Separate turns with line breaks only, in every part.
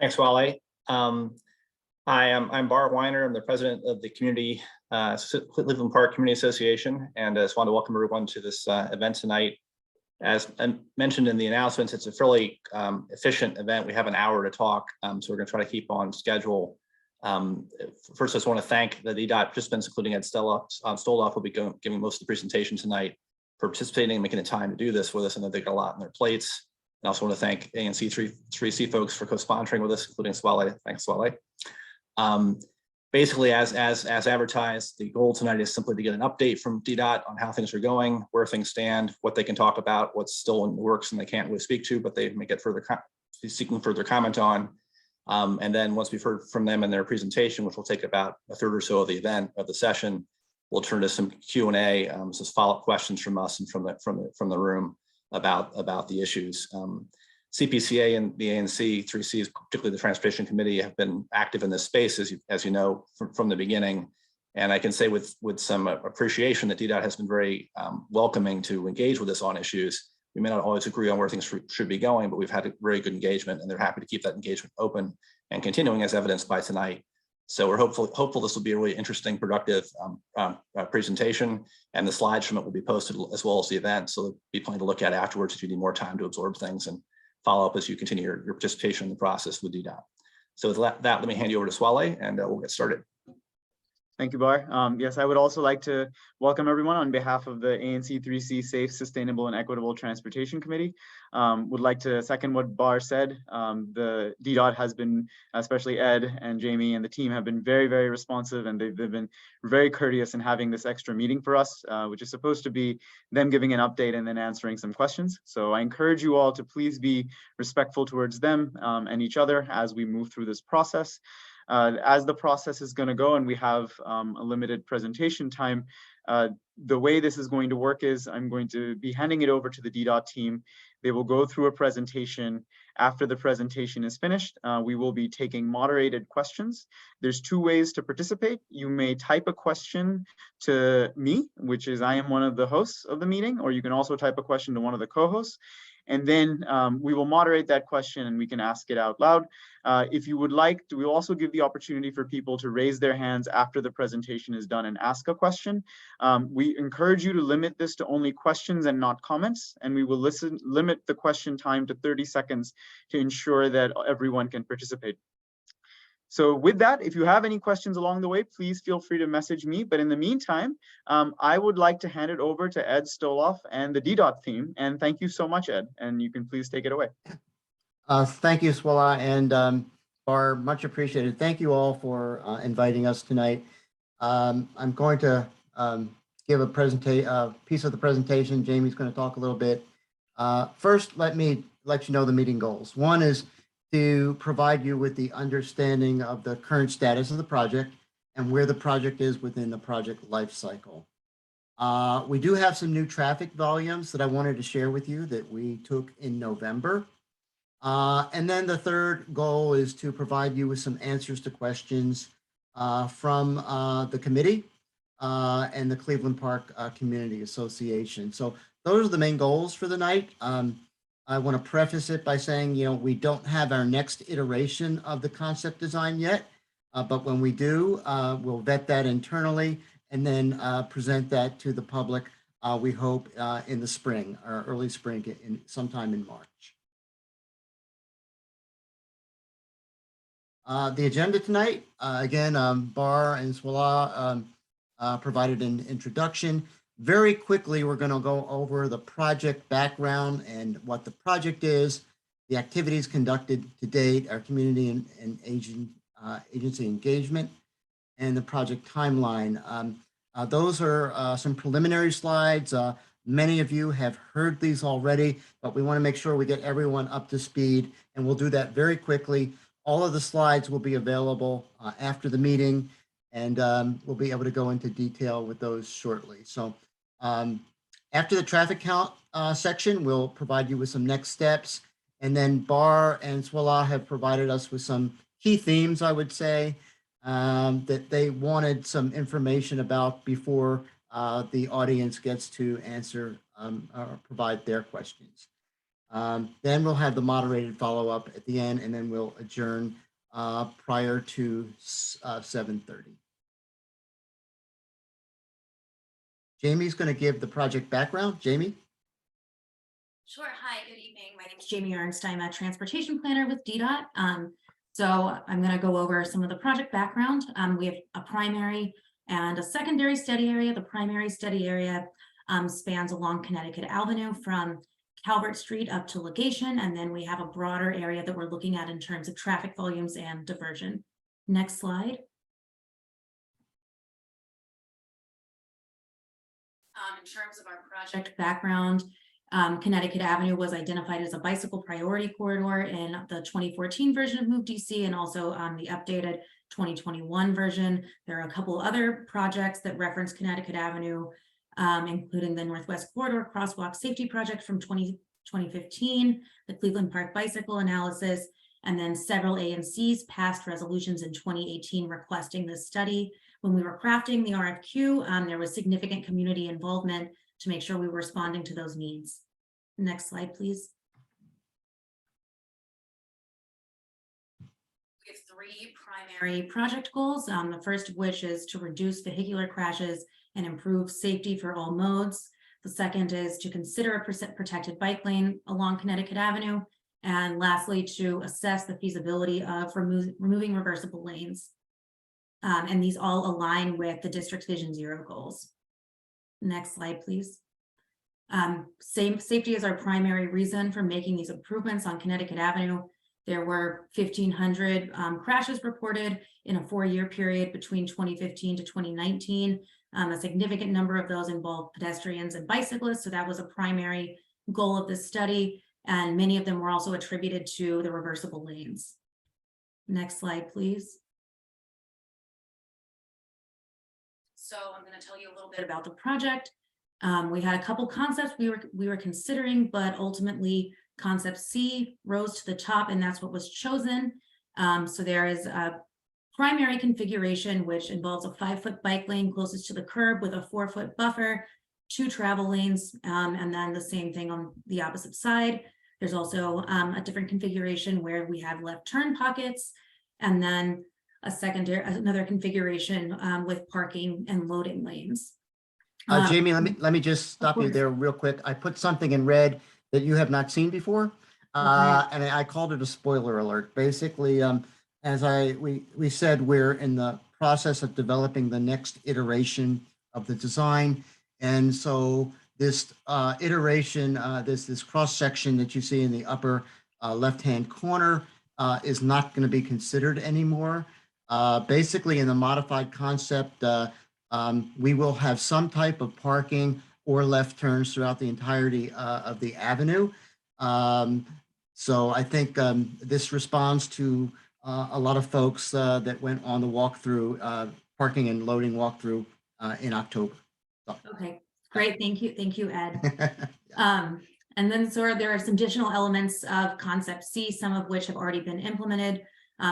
Thanks, Wale. I'm Bar Weiner. I'm the president of the Community Cleveland Park Community Association, and I just want to welcome everyone to this event tonight. As I mentioned in the announcements, it's a fairly efficient event. We have an hour to talk, so we're going to try to keep on schedule. First, I just want to thank the DDOT participants, including Ed Stoloff, will be giving most of the presentation tonight, for participating and making the time to do this with us. I know they got a lot on their plates. I also want to thank ANC 3C folks for co-sponsoring with us, including Swale. Thanks, Swale. Basically, as advertised, the goal tonight is simply to get an update from DDOT on how things are going, where things stand, what they can talk about, what's still in the works and they can't really speak to, but they may get seeking further comment on. And then once we've heard from them in their presentation, which will take about a third or so of the session, we'll turn to some Q&A, some follow-up questions from us and from the room about the issues. CPCA and the ANC 3C, particularly the Transportation Committee, have been active in this space, as you know, from the beginning. And I can say with some appreciation that DDOT has been very welcoming to engage with us on issues. We may not always agree on where things should be going, but we've had a very good engagement, and they're happy to keep that engagement open and continuing, as evidenced by tonight. So we're hopeful this will be a really interesting, productive presentation, and the slides from it will be posted as well as the event. So there'll be plenty to look at afterwards if you need more time to absorb things and follow up as you continue your participation in the process with DDOT. So with that, let me hand you over to Swale, and we'll get started.
Thank you, Bar. Yes, I would also like to welcome everyone on behalf of the ANC 3C Safe, Sustainable, and Equitable Transportation Committee. Would like to second what Bar said. The DDOT has been, especially Ed and Jamie and the team, have been very, very responsive, and they've been very courteous in having this extra meeting for us, which is supposed to be them giving an update and then answering some questions. So I encourage you all to please be respectful towards them and each other as we move through this process. As the process is going to go and we have a limited presentation time, the way this is going to work is I'm going to be handing it over to the DDOT team. They will go through a presentation. After the presentation is finished, we will be taking moderated questions. There's two ways to participate. You may type a question to me, which is I am one of the hosts of the meeting, or you can also type a question to one of the co-hosts. And then we will moderate that question and we can ask it out loud. If you would like, we'll also give the opportunity for people to raise their hands after the presentation is done and ask a question. We encourage you to limit this to only questions and not comments, and we will limit the question time to 30 seconds to ensure that everyone can participate. So with that, if you have any questions along the way, please feel free to message me. But in the meantime, I would like to hand it over to Ed Stoloff and the DDOT team. And thank you so much, Ed. And you can please take it away.
Thank you, Swala and Bar, much appreciated. Thank you all for inviting us tonight. I'm going to give a piece of the presentation. Jamie's going to talk a little bit. First, let me let you know the meeting goals. One is to provide you with the understanding of the current status of the project and where the project is within the project life cycle. We do have some new traffic volumes that I wanted to share with you that we took in November. And then the third goal is to provide you with some answers to questions from the committee and the Cleveland Park Community Association. So those are the main goals for the night. I want to preface it by saying, we don't have our next iteration of the concept design yet, but when we do, we'll vet that internally and then present that to the public, we hope in the spring or early spring, sometime in March. The agenda tonight, again, Bar and Swala provided an introduction. Very quickly, we're going to go over the project background and what the project is, the activities conducted to date, our community and agency engagement, and the project timeline. Those are some preliminary slides. Many of you have heard these already, but we want to make sure we get everyone up to speed, and we'll do that very quickly. All of the slides will be available after the meeting, and we'll be able to go into detail with those shortly. So after the traffic count section, we'll provide you with some next steps. And then Bar and Swala have provided us with some key themes, I would say, that they wanted some information about before the audience gets to answer or provide their questions. Then we'll have the moderated follow-up at the end, and then we'll adjourn prior to 7:30. Jamie's going to give the project background. Jamie?
Sure. Hi, good evening. My name is Jamie Ernst. I'm a transportation planner with DDOT. So I'm going to go over some of the project background. We have a primary and a secondary study area. The primary study area spans along Connecticut Avenue from Calvert Street up to Legation. And then we have a broader area that we're looking at in terms of traffic volumes and diversion. Next slide. In terms of our project background, Connecticut Avenue was identified as a bicycle priority corridor in the 2014 version of Move DC and also the updated 2021 version. There are a couple other projects that reference Connecticut Avenue, including the Northwest Corridor Crosswalk Safety Project from 2015, the Cleveland Park Bicycle Analysis, and then several ANCs passed resolutions in 2018 requesting this study. When we were crafting the RFQ, there was significant community involvement to make sure we were responding to those needs. Next slide, please. We have three primary project goals. The first of which is to reduce vehicular crashes and improve safety for all modes. The second is to consider a protected bike lane along Connecticut Avenue. And lastly, to assess the feasibility of removing reversible lanes. And these all align with the district's Vision Zero goals. Next slide, please. Safety is our primary reason for making these improvements on Connecticut Avenue. There were 1,500 crashes reported in a 4-year period between 2015 to 2019. A significant number of those involved pedestrians and bicyclists, so that was a primary goal of this study, and many of them were also attributed to the reversible lanes. Next slide, please. So I'm going to tell you a little bit about the project. We had a couple concepts we were considering, but ultimately concept C rose to the top, and that's what was chosen. So there is a primary configuration, which involves a 5-foot bike lane closest to the curb with a 4-foot buffer, 2 travel lanes, and then the same thing on the opposite side. There's also a different configuration where we have left turn pockets, and then another configuration with parking and loading lanes.
Jamie, let me just stop you there real quick. I put something in red that you have not seen before, and I called it a spoiler alert. Basically, as we said, we're in the process of developing the next iteration of the design, and so this iteration, this cross section that you see in the upper left-hand corner is not going to be considered anymore. Basically, in the modified concept, we will have some type of parking or left turns throughout the entirety of the avenue. So I think this responds to a lot of folks that went on the walkthrough, parking and loading walkthrough in October. So.
Okay, great. Thank you, Ed. And then there are some additional elements of concept C, some of which have already been implemented.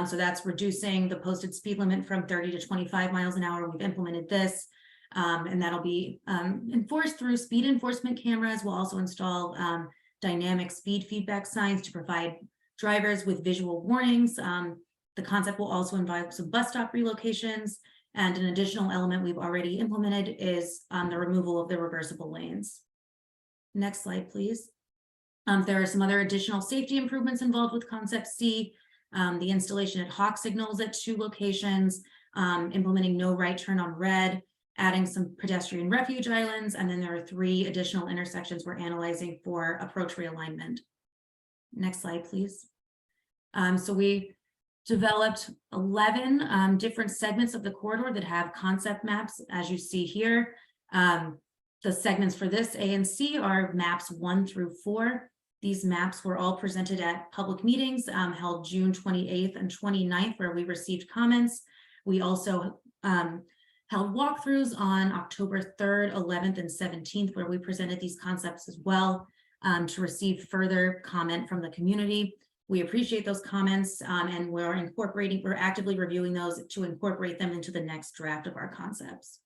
So that's reducing the posted speed limit from 30 to 25 miles an hour. We've implemented this, and that'll be enforced through speed enforcement cameras. We'll also install dynamic speed feedback signs to provide drivers with visual warnings. The concept will also involve some bus stop relocations, and an additional element we've already implemented is the removal of the reversible lanes. Next slide, please. There are some other additional safety improvements involved with concept C. The installation at hawk signals at 2 locations, implementing no right turn on red, adding some pedestrian refuge islands, and then there are 3 additional intersections we're analyzing for approach realignment. Next slide, please. So we developed 11 different segments of the corridor that have concept maps, as you see here. The segments for this A and C are maps 1 through 4. These maps were all presented at public meetings held June 28th and 29th, where we received comments. We also held walkthroughs on October 3rd, 11th, and 17th, where we presented these concepts as well to receive further comment from the community. We appreciate those comments, and we're actively reviewing those to incorporate them into the next draft of our concepts.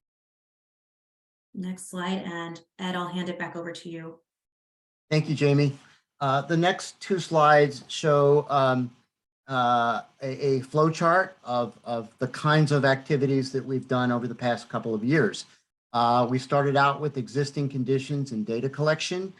Next slide, and Ed, I'll hand it back over to you.
Thank you, Jamie. The next two slides show a flow chart of the kinds of activities that we've done over the past couple of years. We started out with existing conditions and data collection.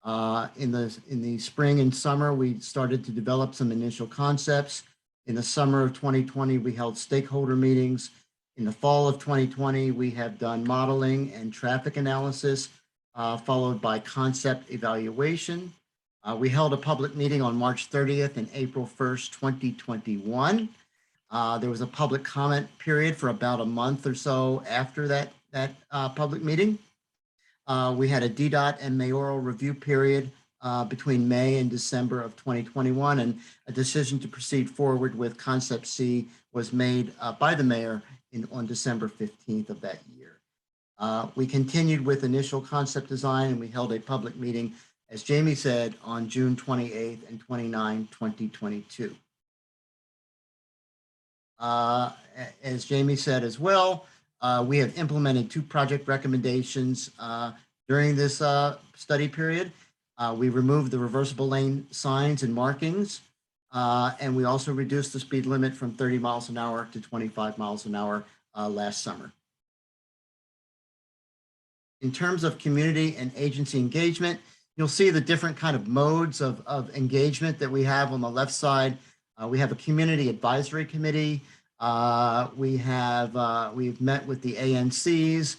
In the spring and summer, we started to develop some initial concepts. In the summer of 2020, we held stakeholder meetings. In the fall of 2020, we have done modeling and traffic analysis, followed by concept evaluation. We held a public meeting on March 30th and April 1st, 2021. There was a public comment period for about a month or so after that public meeting. We had a DDOT and mayoral review period between May and December of 2021, and a decision to proceed forward with Concept C was made by the mayor on December 15th of that year. We continued with initial concept design, and we held a public meeting, as Jamie said, on June 28th and 29, 2022. As Jamie said as well, we have implemented 2 project recommendations during this study period. We removed the reversible lane signs and markings, and we also reduced the speed limit from 30 miles an hour to 25 miles an hour last summer. In terms of community and agency engagement, you'll see the different kind of modes of engagement that we have on the left side. We have a community advisory committee. We've met with the ANCs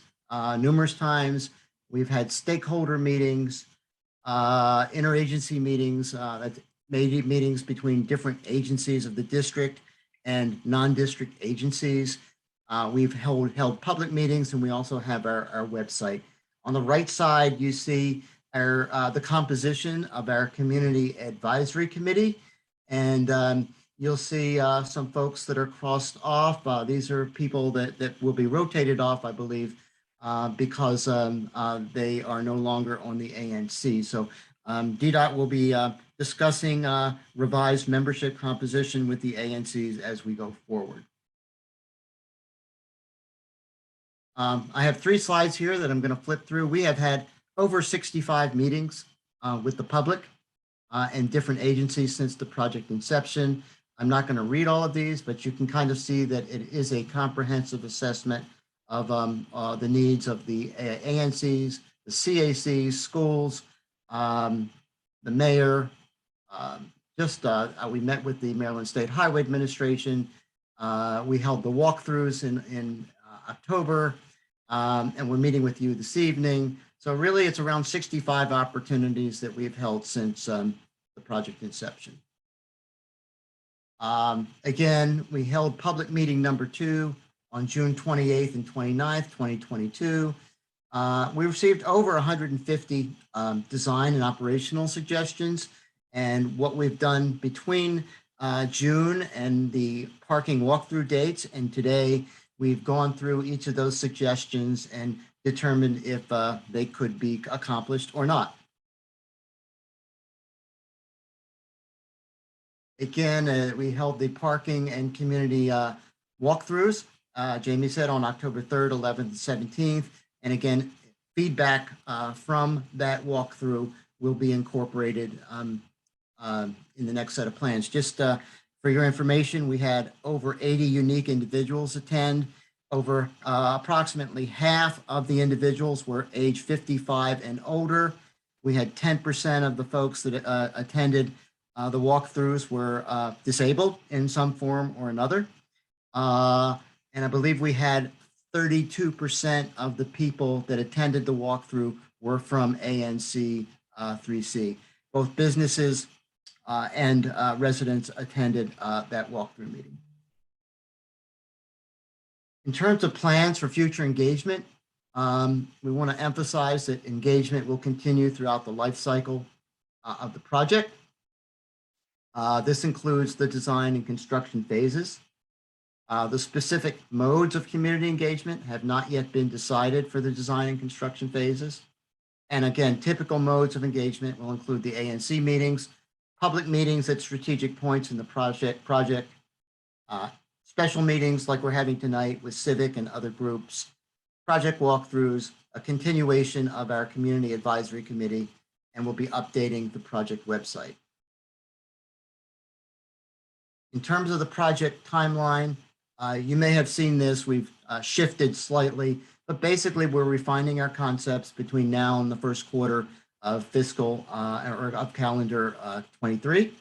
numerous times. We've had stakeholder meetings, interagency meetings, meetings between different agencies of the district and non-district agencies. We've held public meetings, and we also have our website. On the right side, you see the composition of our community advisory committee, and you'll see some folks that are crossed off. These are people that will be rotated off, I believe, because they are no longer on the ANC. So DDOT will be discussing revised membership composition with the ANCs as we go forward. I have 3 slides here that I'm going to flip through. We have had over 65 meetings with the public and different agencies since the project inception. I'm not going to read all of these, but you can kind of see that it is a comprehensive assessment of the needs of the ANCs, the CACs, schools, the mayor. We met with the Maryland State Highway Administration. We held the walkthroughs in October, and we're meeting with you this evening. So really, it's around 65 opportunities that we've held since the project inception. Again, we held public meeting number 2 on June 28th and 29th, 2022. We received over 150 design and operational suggestions. And what we've done between June and the parking walkthrough dates and today, we've gone through each of those suggestions and determined if they could be accomplished or not. Again, we held the parking and community walkthroughs, Jamie said, on October 3rd, 11th, and 17th. And again, feedback from that walkthrough will be incorporated in the next set of plans. Just for your information, we had over 80 unique individuals attend. Over approximately half of the individuals were age 55 and older. We had 10% of the folks that attended the walkthroughs were disabled in some form or another. And I believe we had 32% of the people that attended the walkthrough were from ANC 3C. Both businesses and residents attended that walkthrough meeting. In terms of plans for future engagement, we want to emphasize that engagement will continue throughout the life cycle of the project. This includes the design and construction phases. The specific modes of community engagement have not yet been decided for the design and construction phases. And again, typical modes of engagement will include the ANC meetings, public meetings at strategic points in the project, special meetings like we're having tonight with civic and other groups, project walkthroughs, a continuation of our community advisory committee, and we'll be updating the project website. In terms of the project timeline, you may have seen this, we've shifted slightly, but basically we're refining our concepts between now and the first quarter of fiscal or of calendar 23.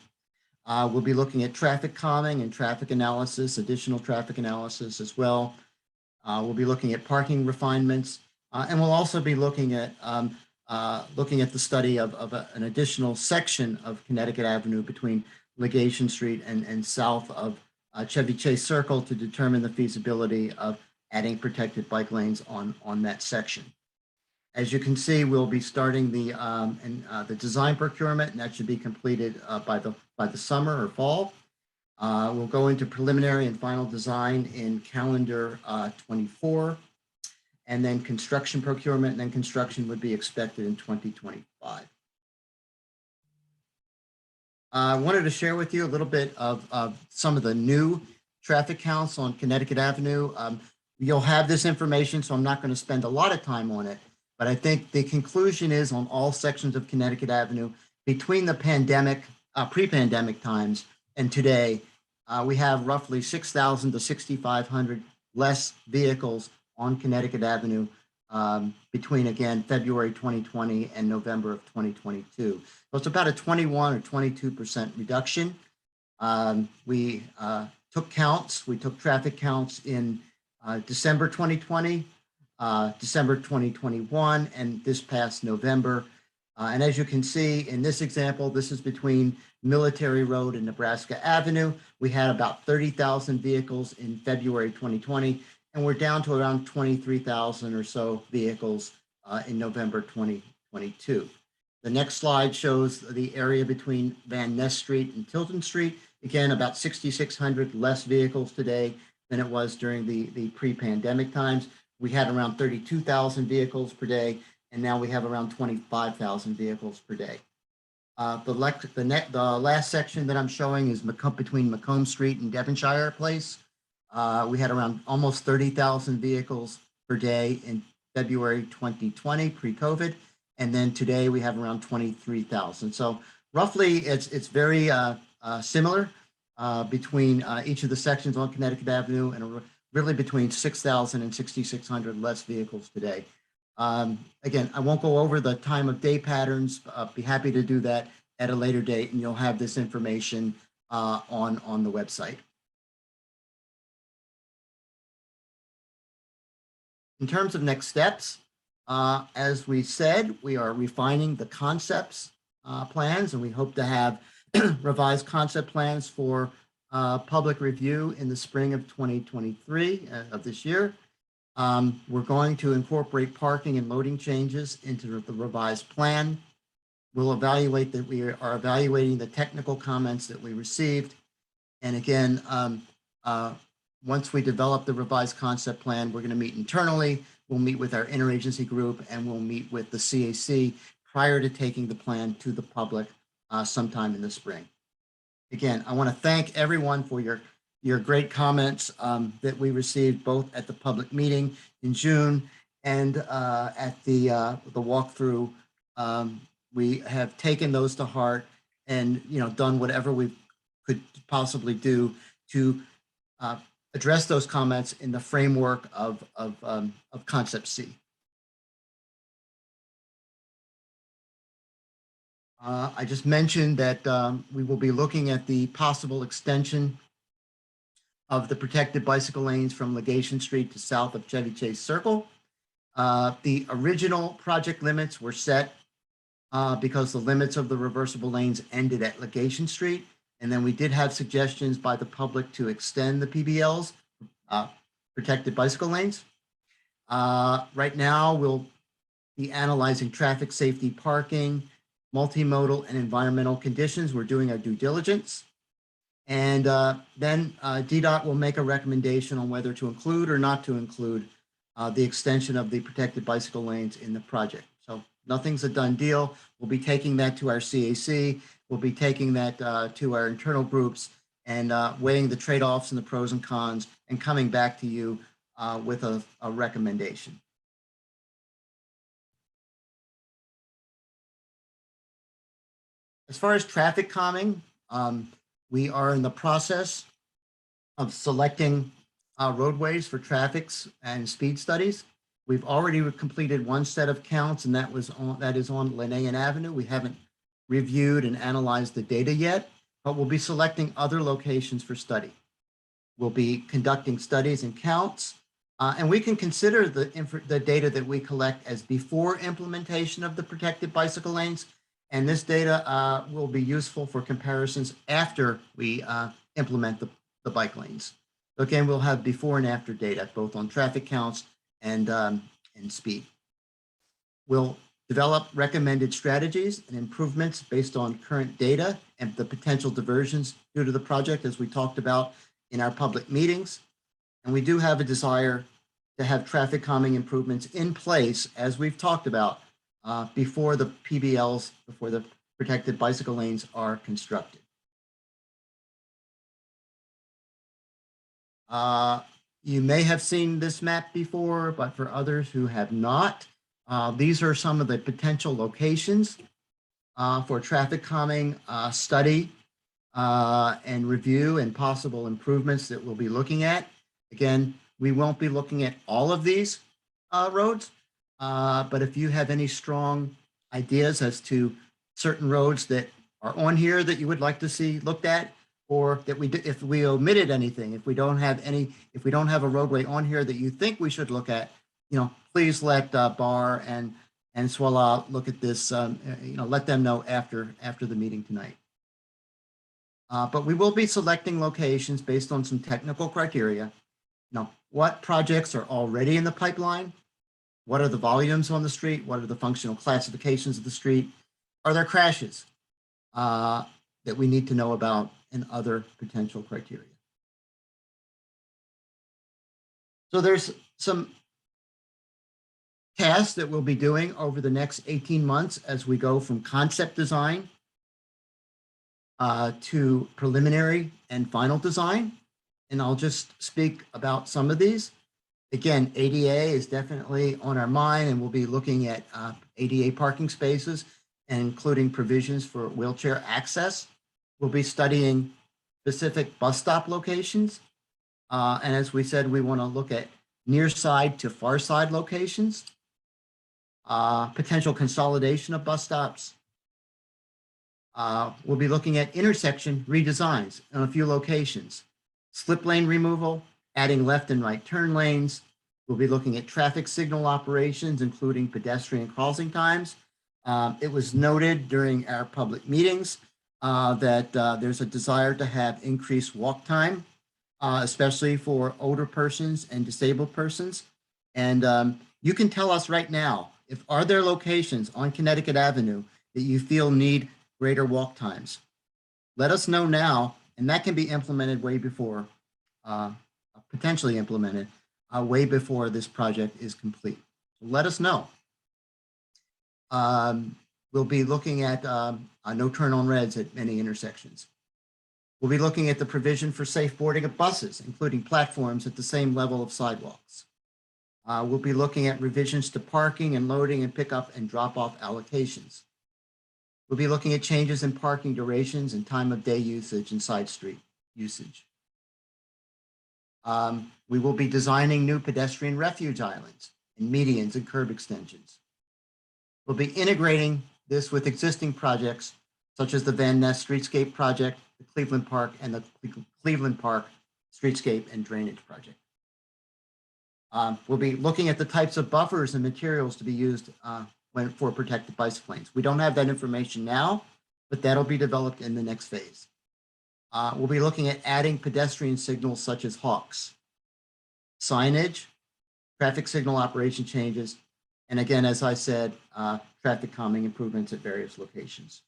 We'll be looking at traffic calming and traffic analysis, additional traffic analysis as well. We'll be looking at parking refinements, and we'll also be looking at the study of an additional section of Connecticut Avenue between Legation Street and south of Chevy Chase Circle to determine the feasibility of adding protected bike lanes on that section. As you can see, we'll be starting the design procurement, and that should be completed by the summer or fall. We'll go into preliminary and final design in calendar 24, and then construction procurement, and then construction would be expected in 2025. I wanted to share with you a little bit of some of the new traffic counts on Connecticut Avenue. You'll have this information, so I'm not going to spend a lot of time on it, but I think the conclusion is on all sections of Connecticut Avenue between the pandemic, pre-pandemic times and today, we have roughly 6,000 to 6,500 less vehicles on Connecticut Avenue between, again, February 2020 and November of 2022. So it's about a 21 or 22% reduction. We took counts, we took traffic counts in December 2020, December 2021, and this past November. And as you can see in this example, this is between Military Road and Nebraska Avenue. We had about 30,000 vehicles in February 2020, and we're down to around 23,000 or so vehicles in November 2022. The next slide shows the area between Van Ness Street and Tilton Street. Again, about 6,600 less vehicles today than it was during the pre-pandemic times. We had around 32,000 vehicles per day, and now we have around 25,000 vehicles per day. The last section that I'm showing is between Macomb Street and Devonshire Place. We had around almost 30,000 vehicles per day in February 2020, pre-COVID, and then today we have around 23,000. So roughly, it's very similar between each of the sections on Connecticut Avenue, and really between 6,000 and 6,600 less vehicles today. Again, I won't go over the time of day patterns. I'll be happy to do that at a later date, and you'll have this information on the website. In terms of next steps, as we said, we are refining the concepts plans, and we hope to have revised concept plans for public review in the spring of 2023 of this year. We're going to incorporate parking and loading changes into the revised plan. We'll evaluate that we are evaluating the technical comments that we received. And again, once we develop the revised concept plan, we're going to meet internally. We'll meet with our interagency group, and we'll meet with the CAC prior to taking the plan to the public sometime in the spring. Again, I want to thank everyone for your great comments that we received both at the public meeting in June and at the walkthrough. We have taken those to heart and done whatever we could possibly do to address those comments in the framework of Concept C. I just mentioned that we will be looking at the possible extension of the protected bicycle lanes from Legation Street to south of Chevy Chase Circle. The original project limits were set because the limits of the reversible lanes ended at Legation Street. And then we did have suggestions by the public to extend the PBLs, protected bicycle lanes. Right now, we'll be analyzing traffic safety, parking, multimodal and environmental conditions. We're doing our due diligence. And then DDOT will make a recommendation on whether to include or not to include the extension of the protected bicycle lanes in the project. So nothing's a done deal. We'll be taking that to our CAC. We'll be taking that to our internal groups and weighing the trade-offs and the pros and cons and coming back to you with a recommendation. As far as traffic calming, we are in the process of selecting roadways for traffics and speed studies. We've already completed one set of counts, and that is on Linnaean Avenue. We haven't reviewed and analyzed the data yet, but we'll be selecting other locations for study. We'll be conducting studies and counts, and we can consider the data that we collect as before implementation of the protected bicycle lanes. And this data will be useful for comparisons after we implement the bike lanes. So again, we'll have before and after data, both on traffic counts and speed. We'll develop recommended strategies and improvements based on current data and the potential diversions due to the project, as we talked about in our public meetings. And we do have a desire to have traffic calming improvements in place, as we've talked about, before the PBLs, before the protected bicycle lanes are constructed. You may have seen this map before, but for others who have not, these are some of the potential locations for traffic calming study and review and possible improvements that we'll be looking at. Again, we won't be looking at all of these roads, but if you have any strong ideas as to certain roads that are on here that you would like to see looked at, or that if we omitted anything, if we don't have a roadway on here that you think we should look at, please let Bar and Swala look at this. Let them know after the meeting tonight. But we will be selecting locations based on some technical criteria. What projects are already in the pipeline? What are the volumes on the street? What are the functional classifications of the street? Are there crashes that we need to know about, and other potential criteria? So there's some tasks that we'll be doing over the next 18 months as we go from concept design to preliminary and final design. And I'll just speak about some of these. Again, ADA is definitely on our mind, and we'll be looking at ADA parking spaces and including provisions for wheelchair access. We'll be studying specific bus stop locations. And as we said, we want to look at near side to far side locations, potential consolidation of bus stops. We'll be looking at intersection redesigns in a few locations, slip lane removal, adding left and right turn lanes. We'll be looking at traffic signal operations, including pedestrian crossing times. It was noted during our public meetings that there's a desire to have increased walk time, especially for older persons and disabled persons. And you can tell us right now, are there locations on Connecticut Avenue that you feel need greater walk times? Let us know now, and that can be implemented way before, potentially implemented way before this project is complete. So let us know. We'll be looking at no turn on reds at many intersections. We'll be looking at the provision for safe boarding of buses, including platforms at the same level of sidewalks. We'll be looking at revisions to parking and loading and pickup and drop-off allocations. We'll be looking at changes in parking durations and time of day usage and side street usage. We will be designing new pedestrian refuge islands and medians and curb extensions. We'll be integrating this with existing projects such as the Van Ness Streetscape Project, the Cleveland Park, and the Cleveland Park Streetscape and Drainage Project. We'll be looking at the types of buffers and materials to be used for protected bicycle lanes. We don't have that information now, but that'll be developed in the next phase. We'll be looking at adding pedestrian signals such as hawks, signage, traffic signal operation changes, and again, as I said, traffic calming improvements at various locations.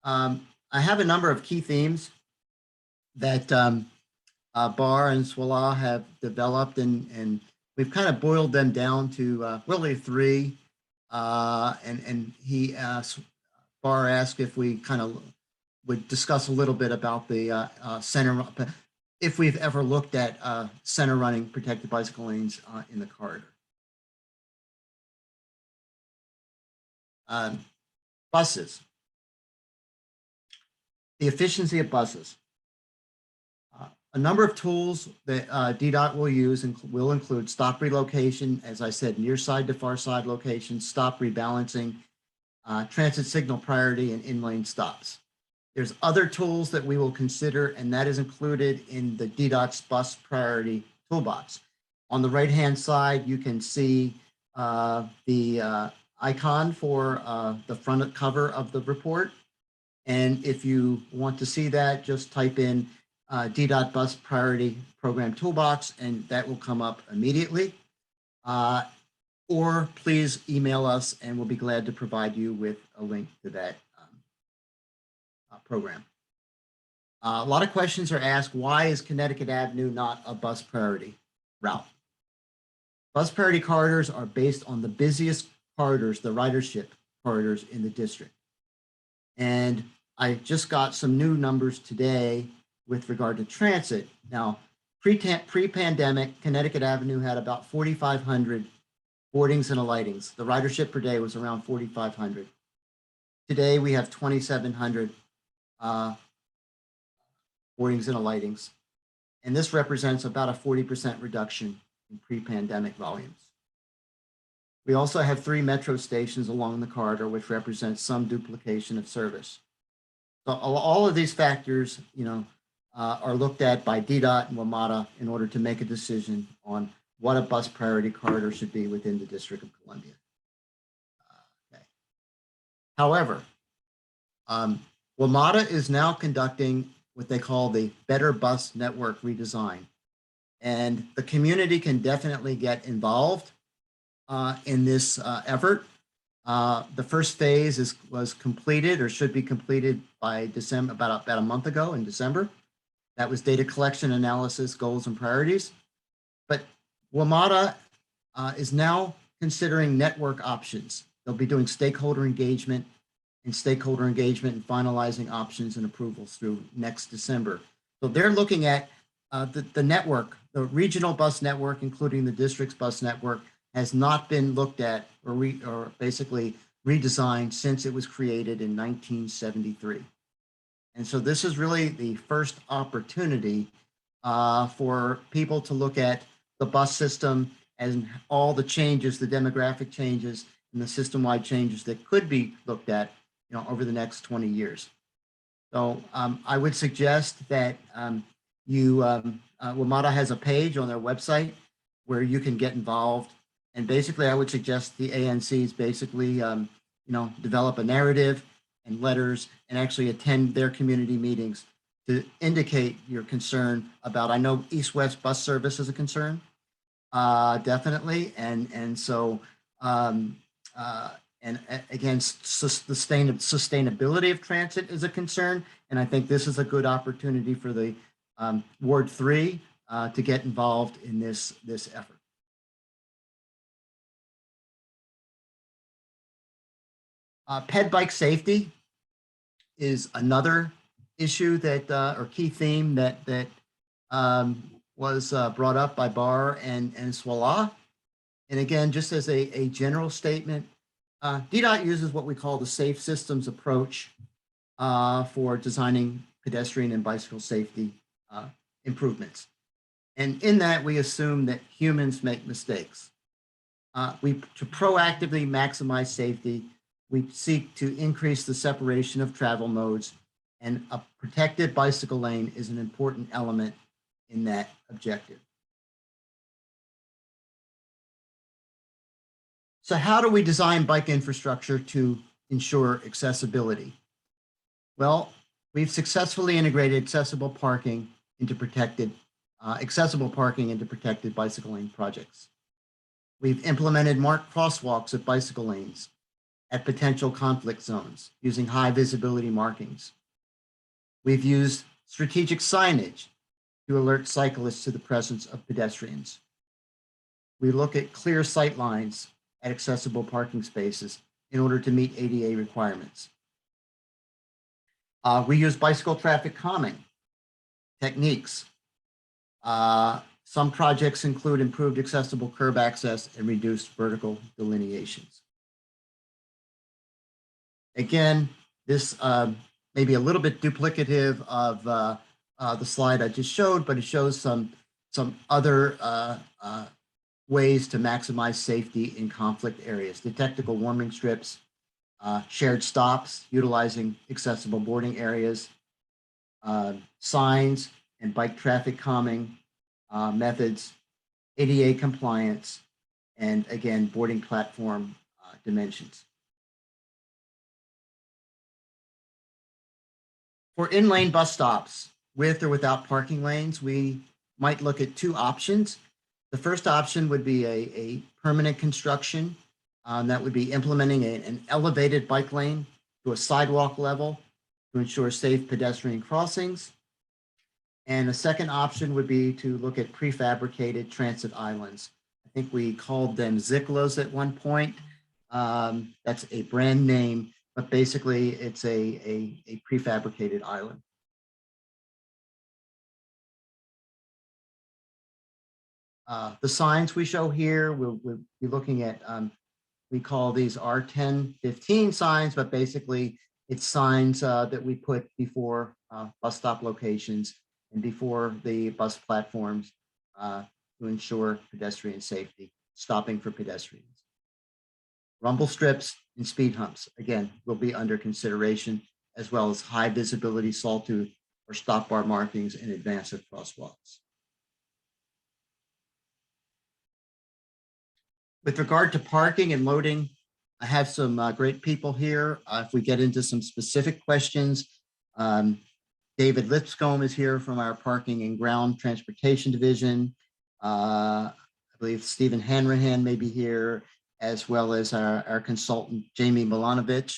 I have a number of key themes that Bar and Swala have developed, and we've kind of boiled them down to really three. And he asked, Bar asked if we kind of would discuss a little bit about the center, if we've ever looked at center running protected bicycle lanes in the corridor. Buses. The efficiency of buses. A number of tools that DDOT will use will include stop relocation, as I said, near side to far side location, stop rebalancing, transit signal priority, and in-lane stops. There's other tools that we will consider, and that is included in the DDOT's bus priority toolbox. On the right-hand side, you can see the icon for the front cover of the report. And if you want to see that, just type in DDOT Bus Priority Program Toolbox, and that will come up immediately. Or please email us, and we'll be glad to provide you with a link to that program. A lot of questions are asked, why is Connecticut Avenue not a bus priority route? Bus priority corridors are based on the busiest corridors, the ridership corridors in the district. And I just got some new numbers today with regard to transit. Now, pre-pandemic, Connecticut Avenue had about 4,500 boardings and alightings. The ridership per day was around 4,500. Today, we have 2,700 boardings and alightings. And this represents about a 40% reduction in pre-pandemic volumes. We also have 3 metro stations along the corridor, which represents some duplication of service. So all of these factors, are looked at by DDOT and WMATA in order to make a decision on what a bus priority corridor should be within the District of Columbia. Okay. However, WMATA is now conducting what they call the Better Bus Network redesign. And the community can definitely get involved in this effort. The first phase was completed or should be completed by December, about a month ago in December. That was data collection, analysis, goals, and priorities. But WMATA is now considering network options. They'll be doing stakeholder engagement and finalizing options and approvals through next December. So they're looking at the network, the regional bus network, including the district's bus network, has not been looked at or basically redesigned since it was created in 1973. And so this is really the first opportunity for people to look at the bus system and all the changes, the demographic changes and the system-wide changes that could be looked at, over the next 20 years. So I would suggest that WMATA has a page on their website where you can get involved. And basically, I would suggest the ANCs basically, develop a narrative and letters and actually attend their community meetings to indicate your concern about, I know East-West bus service is a concern, definitely. And so, and again, sustainability of transit is a concern. And I think this is a good opportunity for the Ward 3 to get involved in this effort. Ped bike safety is another issue that, or key theme that was brought up by Bar and Swala. And again, just as a general statement, DDOT uses what we call the safe systems approach for designing pedestrian and bicycle safety improvements. And in that, we assume that humans make mistakes. To proactively maximize safety, we seek to increase the separation of travel modes, and a protected bicycle lane is an important element in that objective. So how do we design bike infrastructure to ensure accessibility? Well, we've successfully integrated accessible parking into protected bicycle lane projects. We've implemented marked crosswalks at bicycle lanes at potential conflict zones using high visibility markings. We've used strategic signage to alert cyclists to the presence of pedestrians. We look at clear sight lines at accessible parking spaces in order to meet ADA requirements. We use bicycle traffic calming techniques. Some projects include improved accessible curb access and reduced vertical delineations. Again, this may be a little bit duplicative of the slide I just showed, but it shows some other ways to maximize safety in conflict areas. Detectable warming strips, shared stops, utilizing accessible boarding areas, signs and bike traffic calming methods, ADA compliance, and again, boarding platform dimensions. For in-lane bus stops, with or without parking lanes, we might look at two options. The first option would be a permanent construction. That would be implementing an elevated bike lane to a sidewalk level to ensure safe pedestrian crossings. And a second option would be to look at prefabricated transit islands. I think we called them Ziklos at one point. That's a brand name, but basically it's a prefabricated island. The signs we show here, we'll be looking at, we call these R10, 15 signs, but basically it's signs that we put before bus stop locations and before the bus platforms to ensure pedestrian safety, stopping for pedestrians. Rumble strips and speed humps, again, will be under consideration, as well as high visibility sawtooth or stop bar markings in advance of crosswalks. With regard to parking and loading, I have some great people here. If we get into some specific questions, David Lipscomb is here from our Parking and Ground Transportation Division. I believe Stephen Hanrahan may be here, as well as our consultant, Jamie Milanovic,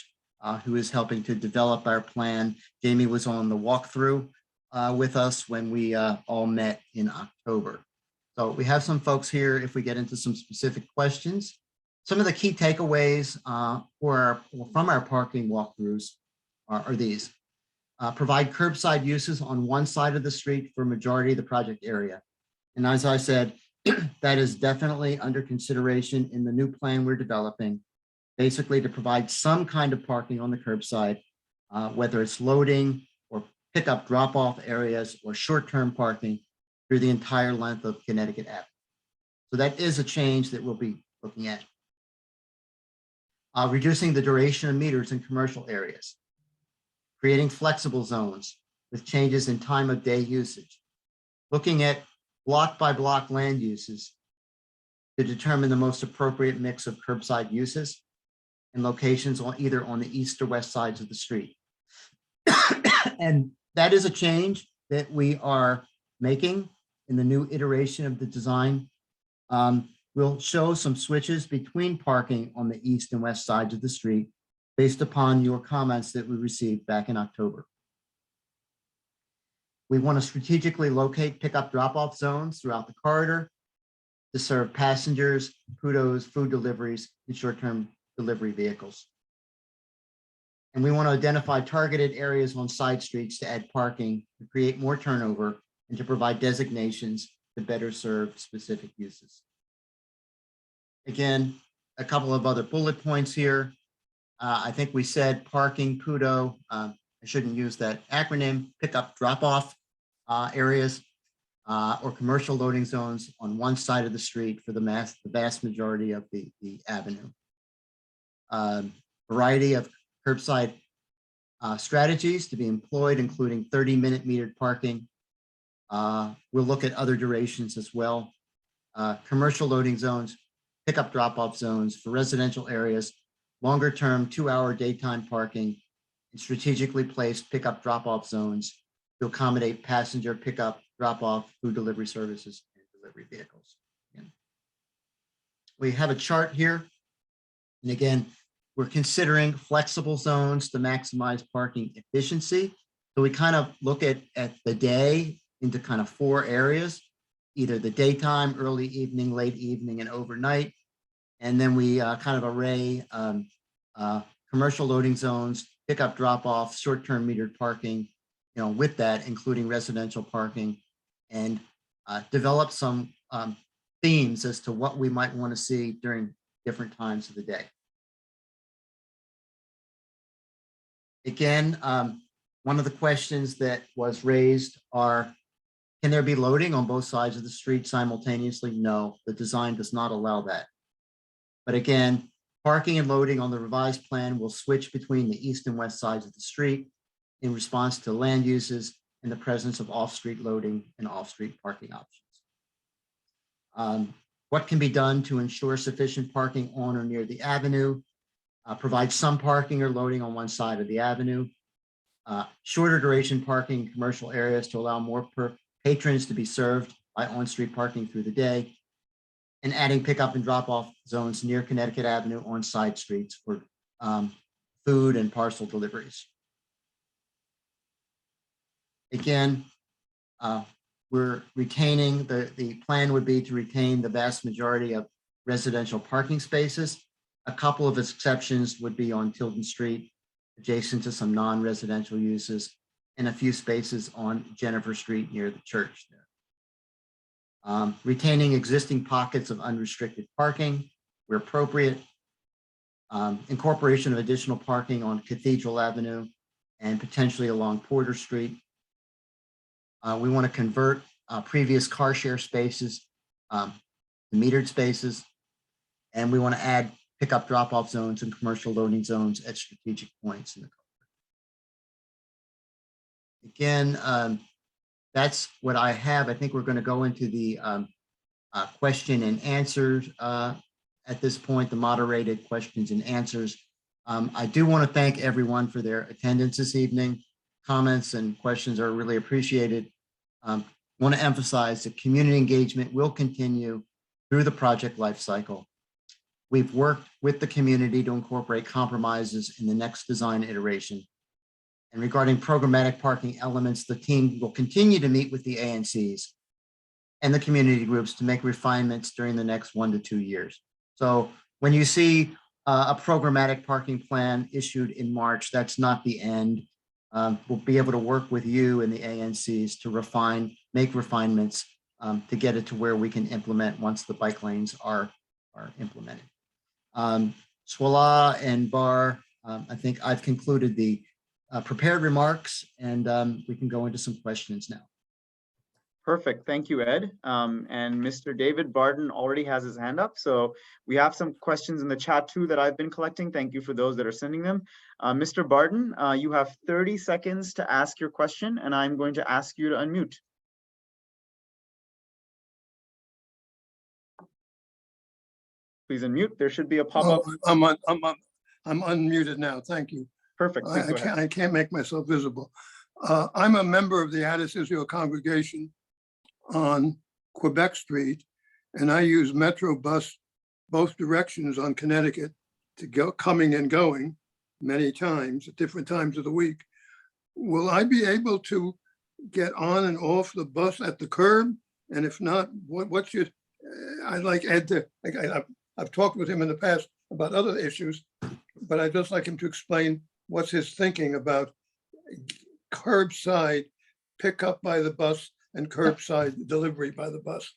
who is helping to develop our plan. Jamie was on the walkthrough with us when we all met in October. So we have some folks here if we get into some specific questions. Some of the key takeaways from our parking walkthroughs are these. Provide curbside uses on one side of the street for majority of the project area. And as I said, that is definitely under consideration in the new plan we're developing, basically to provide some kind of parking on the curbside, whether it's loading or pickup drop-off areas or short-term parking through the entire length of Connecticut Avenue. So that is a change that we'll be looking at. Reducing the duration of meters in commercial areas. Creating flexible zones with changes in time of day usage. Looking at block by block land uses to determine the most appropriate mix of curbside uses and locations on either on the east or west sides of the street. And that is a change that we are making in the new iteration of the design. We'll show some switches between parking on the east and west sides of the street based upon your comments that we received back in October. We want to strategically locate pickup drop-off zones throughout the corridor to serve passengers, PUDOs, food deliveries, and short-term delivery vehicles. And we want to identify targeted areas on side streets to add parking, to create more turnover, and to provide designations to better serve specific uses. Again, a couple of other bullet points here. I think we said parking, PUDO, I shouldn't use that acronym, pickup drop-off areas or commercial loading zones on one side of the street for the vast majority of the avenue. Variety of curbside strategies to be employed, including 30-minute metered parking. We'll look at other durations as well. Commercial loading zones, pickup drop-off zones for residential areas, longer-term 2-hour daytime parking, and strategically placed pickup drop-off zones to accommodate passenger pickup, drop-off, food delivery services, and delivery vehicles. Again, we have a chart here. And again, we're considering flexible zones to maximize parking efficiency. So we kind of look at the day into kind of 4 areas, either the daytime, early evening, late evening, and overnight. And then we kind of array commercial loading zones, pickup drop-off, short-term metered parking, with that, including residential parking, and develop some themes as to what we might want to see during different times of the day. Again, one of the questions that was raised are, can there be loading on both sides of the street simultaneously? No, the design does not allow that. But again, parking and loading on the revised plan will switch between the east and west sides of the street in response to land uses and the presence of off-street loading and off-street parking options. What can be done to ensure sufficient parking on or near the avenue? Provide some parking or loading on one side of the avenue. Shorter duration parking in commercial areas to allow more patrons to be served by on-street parking through the day. And adding pickup and drop-off zones near Connecticut Avenue on side streets for food and parcel deliveries. Again, we're retaining, the plan would be to retain the vast majority of residential parking spaces. A couple of exceptions would be on Tilden Street, adjacent to some non-residential uses, and a few spaces on Jennifer Street near the church there. Retaining existing pockets of unrestricted parking where appropriate. Incorporation of additional parking on Cathedral Avenue and potentially along Porter Street. We want to convert previous car share spaces to metered spaces, and we want to add pickup drop-off zones and commercial loading zones at strategic points in the corridor. Again, that's what I have. I think we're going to go into the question and answers at this point, the moderated questions and answers. I do want to thank everyone for their attendance this evening. Comments and questions are really appreciated. Want to emphasize that community engagement will continue through the project life cycle. We've worked with the community to incorporate compromises in the next design iteration. And regarding programmatic parking elements, the team will continue to meet with the ANCs and the community groups to make refinements during the next 1 to 2 years. So when you see a programmatic parking plan issued in March, that's not the end. We'll be able to work with you and the ANCs to make refinements to get it to where we can implement once the bike lanes are implemented. Swala and Bar, I think I've concluded the prepared remarks, and we can go into some questions now.
Perfect. Thank you, Ed. And Mr. David Barden already has his hand up. So we have some questions in the chat too that I've been collecting. Thank you for those that are sending them. Mr. Barden, you have 30 seconds to ask your question, and I'm going to ask you to unmute. Please unmute. There should be a pop-up.
Oh, I'm unmuted now. Thank you.
Perfect. Please go ahead.
I can't make myself visible. I'm a member of the Addis Israel congregation on Quebec Street, and I use Metro bus both directions on Connecticut to go coming and going many times at different times of the week. Will I be able to get on and off the bus at the curb? And if not, what's your, I'd like Ed to, I've talked with him in the past about other issues, but I'd just like him to explain what's his thinking about curbside pickup by the bus and curbside delivery by the bus.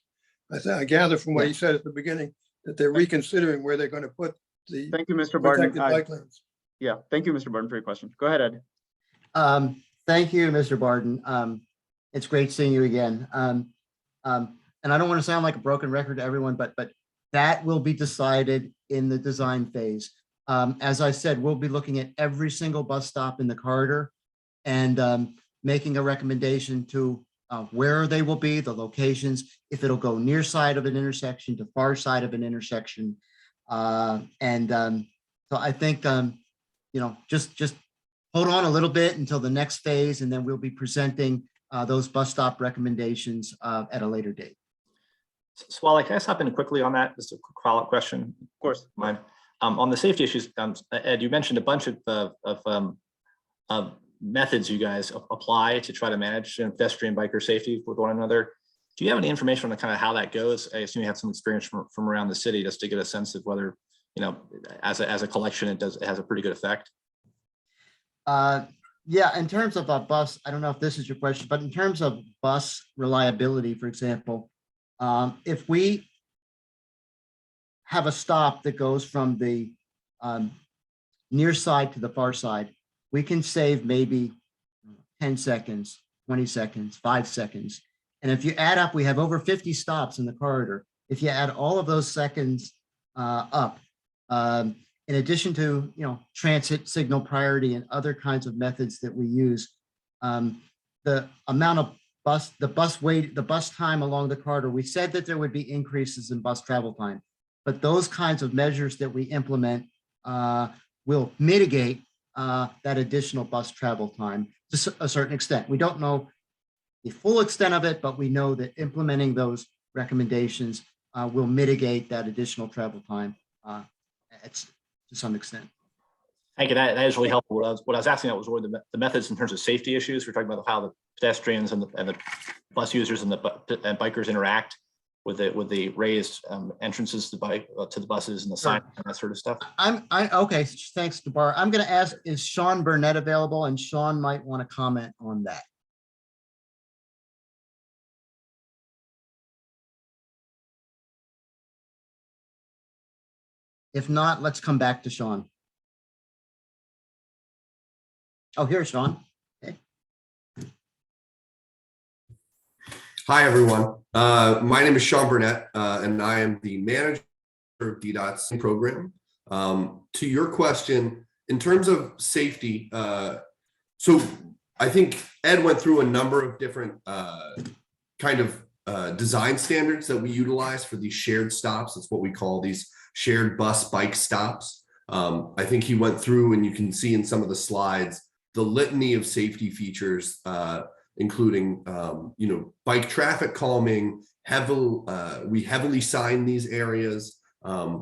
I gather from what he said at the beginning that they're reconsidering where they're going to put the
Thank you, Mr. Barden.
bike lanes.
Yeah, thank you, Mr. Barden, for your question. Go ahead, Ed.
Thank you, Mr. Barden. It's great seeing you again. And I don't want to sound like a broken record to everyone, but that will be decided in the design phase. As I said, we'll be looking at every single bus stop in the corridor and making a recommendation to where they will be, the locations, if it'll go near side of an intersection to far side of an intersection. So I think, just hold on a little bit until the next phase, and then we'll be presenting those bus stop recommendations at a later date.
Swala, can I hop in quickly on that? Just a quick follow-up question.
Of course.
Mine. On the safety issues, Ed, you mentioned a bunch of methods you guys apply to try to manage pedestrian biker safety with one another. Do you have any information on kind of how that goes? I assume you have some experience from around the city just to get a sense of whether, as a collection, it has a pretty good effect.
Yeah, in terms of a bus, I don't know if this is your question, but in terms of bus reliability, for example, if we have a stop that goes from the near side to the far side, we can save maybe 10 seconds, 20 seconds, 5 seconds. And if you add up, we have over 50 stops in the corridor. If you add all of those seconds up, in addition to, transit signal priority and other kinds of methods that we use, the amount of the bus time along the corridor, we said that there would be increases in bus travel time, but those kinds of measures that we implement will mitigate that additional bus travel time to a certain extent. We don't know the full extent of it, but we know that implementing those recommendations will mitigate that additional travel time to some extent.
Thank you. That is really helpful. What I was asking about was really the methods in terms of safety issues. We're talking about how the pedestrians and the bus users and bikers interact with the raised entrances to the buses and the sign and that sort of stuff.
Okay. Thanks, Debar. I'm going to ask, is Sean Burnett available? And Sean might want to comment on that. If not, let's come back to Sean. Oh, here's Sean. Okay.
Hi, everyone. My name is Sean Burnett, and I am the manager of DDOT's program. To your question, in terms of safety, so I think Ed went through a number of different design standards that we utilize for these shared stops. That's what we call these shared bus bike stops. I think he went through, and you can see in some of the slides, the litany of safety features, including, bike traffic calming, we heavily sign these areas.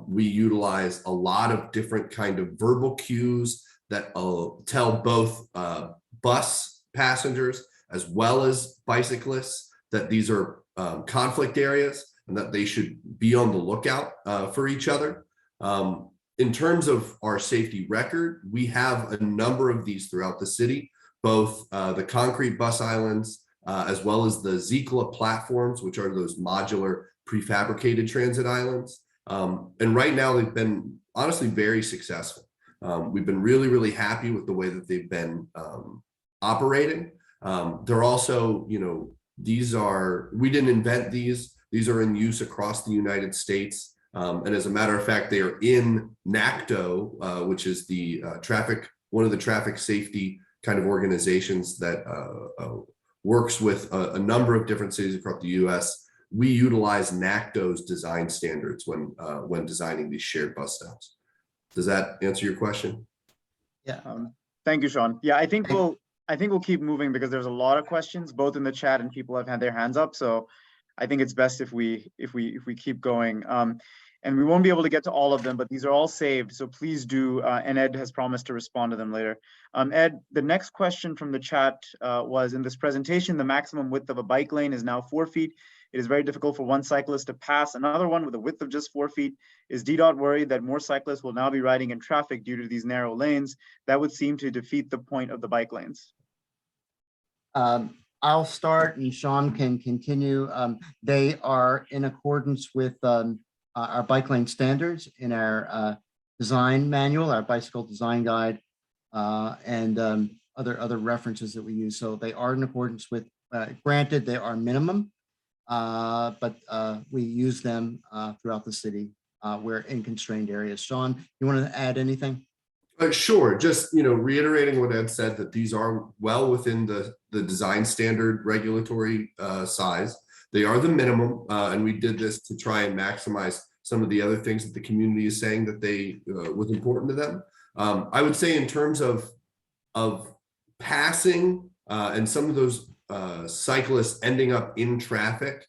We utilize a lot of different kind of verbal cues that tell both bus passengers as well as bicyclists that these are conflict areas and that they should be on the lookout for each other. In terms of our safety record, we have a number of these throughout the city, both the concrete bus islands, as well as the Zikla platforms, which are those modular prefabricated transit islands. And right now they've been honestly very successful. We've been really, really happy with the way that they've been operating. They're also, we didn't invent these. These are in use across the United States. And as a matter of fact, they are in NACTO, which is one of the traffic safety kind of organizations that works with a number of different cities across the US. We utilize NACTO's design standards when designing these shared bus stops. Does that answer your question?
Yeah.
Thank you, Sean. Yeah, I think we'll keep moving because there's a lot of questions both in the chat and people have had their hands up. So I think it's best if we keep going. And we won't be able to get to all of them, but these are all saved. So please do, and Ed has promised to respond to them later. Ed, the next question from the chat was, in this presentation, the maximum width of a bike lane is now 4 feet. It is very difficult for one cyclist to pass another one with a width of just 4 feet. Is DDOT worried that more cyclists will now be riding in traffic due to these narrow lanes? That would seem to defeat the point of the bike lanes.
I'll start and Sean can continue. They are in accordance with our bike lane standards in our design manual, our bicycle design guide, and other references that we use. So they are in accordance with, granted, they are minimum, but we use them throughout the city. We're in constrained areas. Sean, you want to add anything?
Sure. Just, reiterating what Ed said, that these are well within the design standard regulatory size. They are the minimum, and we did this to try and maximize some of the other things that the community is saying that they was important to them. I would say in terms of passing and some of those cyclists ending up in traffic,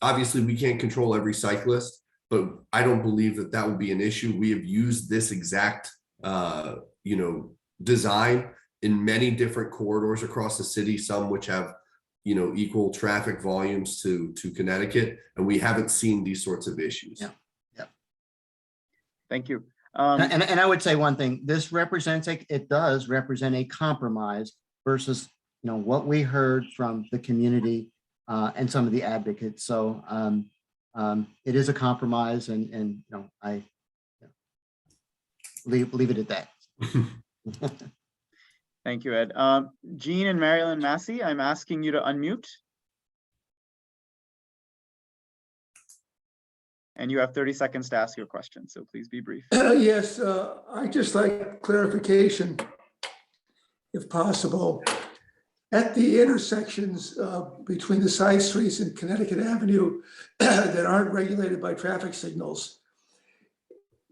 obviously we can't control every cyclist, but I don't believe that would be an issue. We have used this exact, design in many different corridors across the city, some which have equal traffic volumes to Connecticut, and we haven't seen these sorts of issues.
Yeah.
Thank you.
And I would say one thing, this does represent a compromise versus, what we heard from the community and some of the advocates. So it is a compromise and I leave it at that.
Thank you, Ed. Jean and Marilyn Massey, I'm asking you to unmute. And you have 30 seconds to ask your question, so please be brief.
Yes, I just like clarification, if possible. At the intersections between the side streets and Connecticut Avenue that aren't regulated by traffic signals,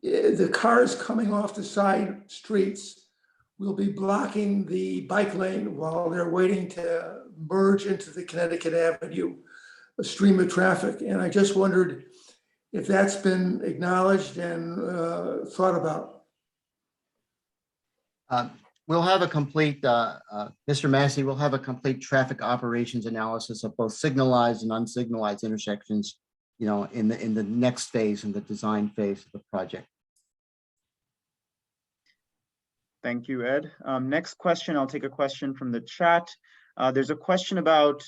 the cars coming off the side streets will be blocking the bike lane while they're waiting to merge into the Connecticut Avenue stream of traffic. And I just wondered if that's been acknowledged and thought about.
We'll have a complete, Mr. Massey, we'll have a complete traffic operations analysis of both signalized and unsignalized intersections, you know, in the next phase, in the design phase of the project.
Thank you, Ed. Next question, I'll take a question from the chat. There's a question about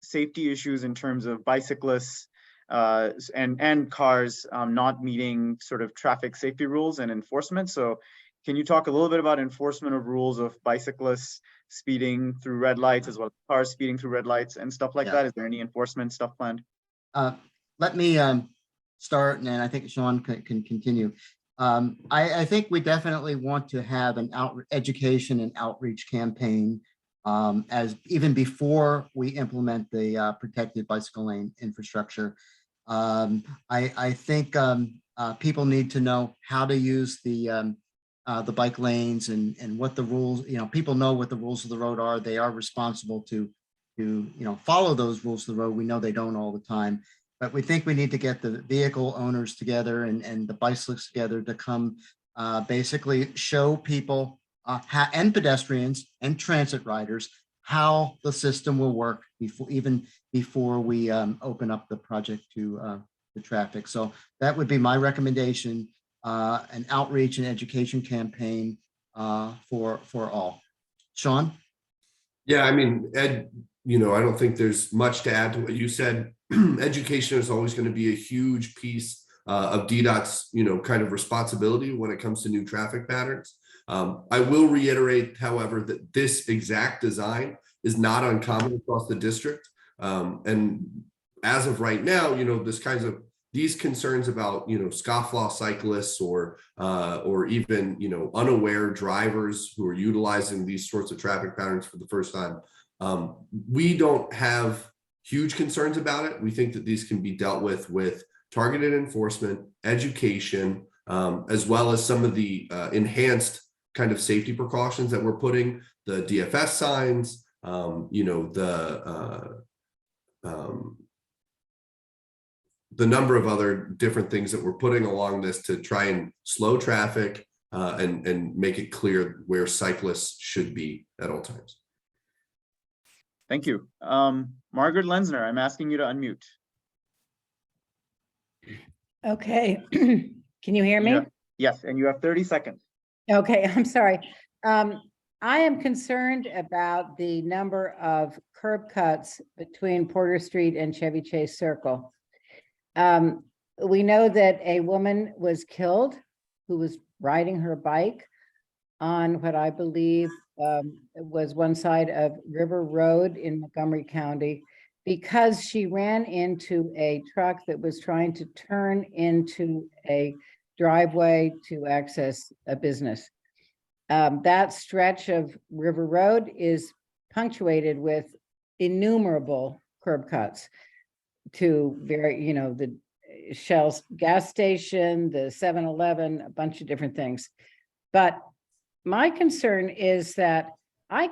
safety issues in terms of bicyclists and cars not meeting sort of traffic safety rules and enforcement. So can you talk a little bit about enforcement of rules of bicyclists speeding through red lights as well as cars speeding through red lights and stuff like that? Is there any enforcement stuff planned?
Let me start, and then I think Sean can continue. I think we definitely want to have an education and outreach campaign as even before we implement the protected bicycle lane infrastructure. I think people need to know how to use the bike lanes and what the rules, you know, people know what the rules of the road are. They are responsible to you know, follow those rules of the road. We know they don't all the time, but we think we need to get the vehicle owners together and the bicyclists together to come basically show people and pedestrians and transit riders how the system will work before we open up the project to the traffic. So that would be my recommendation, an outreach and education campaign for all. Sean?
Yeah, I mean, Ed, you know, I don't think there's much to add to what you said. Education is always going to be a huge piece of DDOT's, you know, kind of responsibility when it comes to new traffic patterns. I will reiterate, however, that this exact design is not uncommon across the district. And as of right now, you know, these concerns about, you know, scofflaw cyclists or even, you know, unaware drivers who are utilizing these sorts of traffic patterns for the first time. We don't have huge concerns about it. We think that these can be dealt with targeted enforcement, education, as well as some of the enhanced kind of safety precautions that we're putting, the DFS signs, you know, the number of other different things that we're putting along this to try and slow traffic and make it clear where cyclists should be at all times.
Thank you. Margaret Lenzner, I'm asking you to unmute.
Okay, can you hear me?
Yes, and you have 30 seconds.
Okay, I'm sorry. I am concerned about the number of curb cuts between Porter Street and Chevy Chase Circle. We know that a woman was killed who was riding her bike on what I believe was one side of River Road in Montgomery County because she ran into a truck that was trying to turn into a driveway to access a business. That stretch of River Road is punctuated with innumerable curb cuts to the Shell's gas station, the 7-Eleven, a bunch of different things. But my concern is that I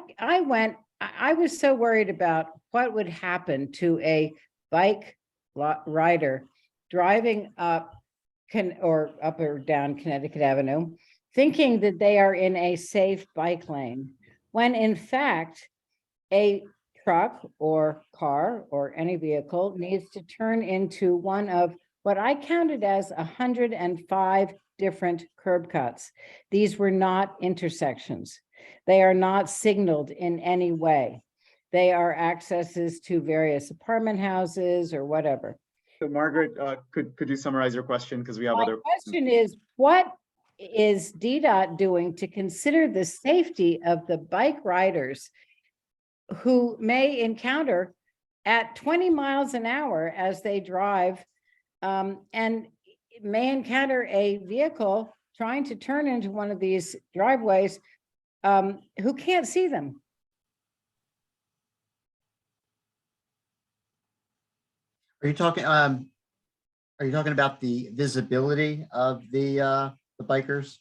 was so worried about what would happen to a bike rider driving up or down Connecticut Avenue, thinking that they are in a safe bike lane, when in fact, a truck or car or any vehicle needs to turn into one of what I counted as 105 different curb cuts. These were not intersections. They are not signaled in any way. They are accesses to various apartment houses or whatever.
So Margaret, could you summarize your question? Because we have
My
other.
question is, what is DDOT doing to consider the safety of the bike riders who may encounter at 20 miles an hour as they drive, and may encounter a vehicle trying to turn into one of these driveways, who can't see them?
Are you talking about the visibility of the bikers?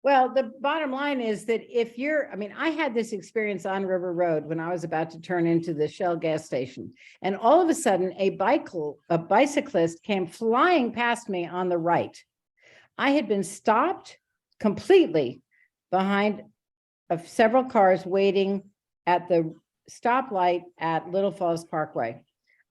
Well, the bottom line is that if you're, I mean, I had this experience on River Road when I was about to turn into the Shell gas station. And all of a sudden, a bicyclist came flying past me on the right. I had been stopped completely behind several cars waiting at the stoplight at Little Falls Parkway.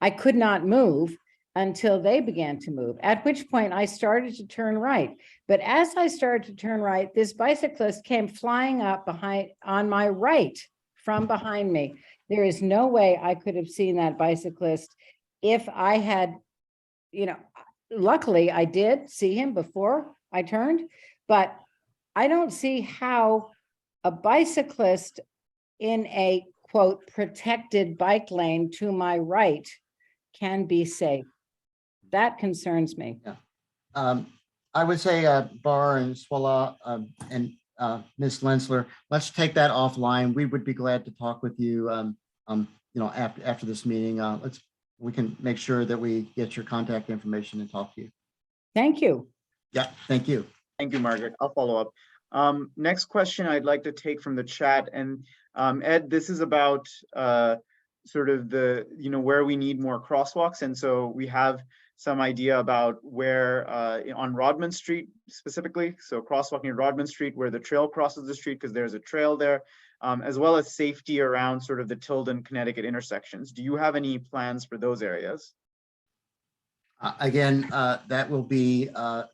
I could not move until they began to move, at which point I started to turn right. But as I started to turn right, this bicyclist came flying up on my right from behind me. There is no way I could have seen that bicyclist if I had, luckily I did see him before I turned, but I don't see how a bicyclist in a quote protected bike lane to my right can be safe. That concerns me.
I would say Bar and Swala and Ms. Lensler, let's take that offline. We would be glad to talk with you. After this meeting, we can make sure that we get your contact information and talk to you.
Thank you.
Yeah, thank you.
Thank you, Margaret. I'll follow up. Next question I'd like to take from the chat, and Ed, this is about sort of the, where we need more crosswalks. And so we have some idea about where on Rodman Street specifically, so crosswalk near Rodman Street where the trail crosses the street because there's a trail there, as well as safety around sort of the Tilden, Connecticut intersections. Do you have any plans for those areas?
Again, that will be